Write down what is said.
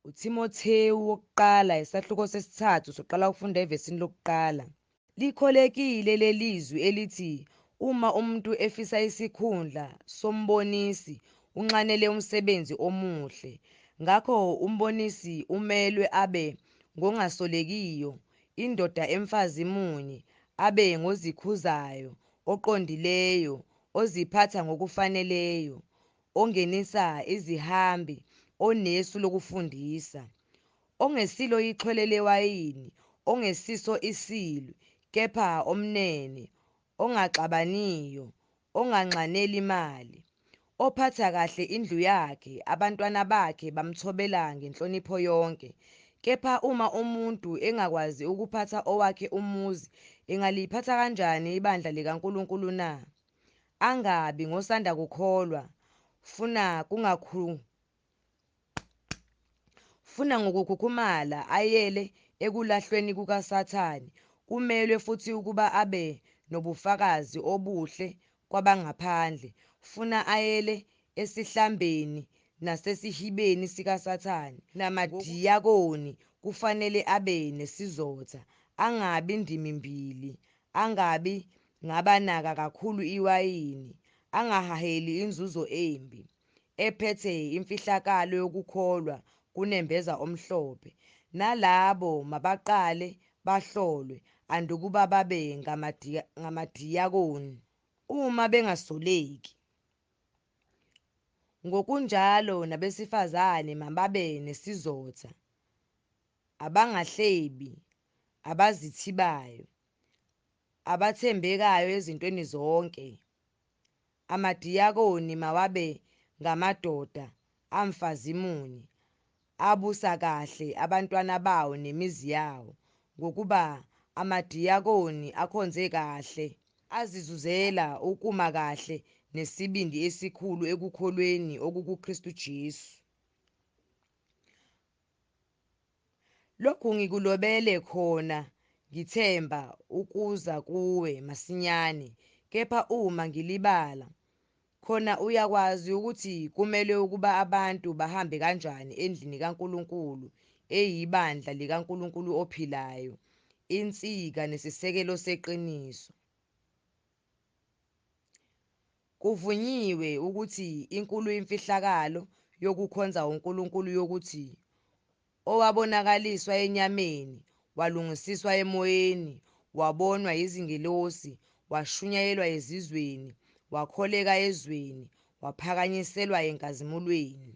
uTimothewu wokuqala isahluko sesithathu soqala ukufunda evesini lokuqala. Likholekile lelizwi elithi uma umuntu efisa isikhundla sombonisi unxanele umsebenzi omuhle. Ngakho umbonisi umelwe abe ngongasolekiyo, indoda emfazi munye, abe ngozikhuzayo, oqondileyo, oziphatha ngokufaneleyo, ongenisa izihambi, onesu lokufundisa, ongesilo ichwele lewayini, ongesiso isilwi, kepha omnene, ongaxabaniyo, onganxaneli imali, ophatha kahle indlu yakhe, abantwana bakhe bamthobela ngenhlonipho yonke. Kepha uma umuntu engakwazi ukuphatha owakhe umuzi, engaliphatha kanjani ibandla likaNkulunkulu na? Angabi ngosanda kukholwa, funa ngokukhukhumala ayele ekulahlweni kukaSathane. Kumelwe futhi ukuba abe nobufakazi obuhle kwabangaphandle, funa ayele esihlambeni nasesihibeni sikaSathane. Namadiyakoni kufanele abe nesizotha, angabi ndimimbili, angabi ngabanaka kakhulu iwayini, angahaheli inzuzo embi, ephethe imfihlakalo yokukholwa kunembeza omhlophe. Nalabo mabaqale bahlolwe andukuba babe ngamadiyakoni uma bengasoleki. Ngokunjalo nabesifazane mababe nesizotha, abangahlebi, abazithibayo, abathembekayo ezintweni zonke. Amadiyakoni mawabe ngamadoda amfazi munye, abusa kahle abantwana bawo nemizi yawo, ngokuba amadiyakoni akhonze kahle, azizuzela ukuma kahle nesibindi esikhulu ekukholweni okukuKristu Jesu. Lokhu ngikulobele khona ngithemba ukuza kuwe masinyane, kepha uma ngilibala khona uyakwazi ukuthi kumele ukuba abantu bahambe kanjani endlini kaNkulunkulu eyibandla likaNkulunkulu ophilayo, insika nesisekelo seqiniso. Kuvunyiwe ukuthi inkulu imfihlakalo yokukhonza uNkulunkulu yokuthi owabonakaliswa enyameni, walungisiswa emoyeni, wabonwa yizingelosi, washunyayelwa ezizweni, wakholeka ezweni, waphakanyiselwa enkazimulweni.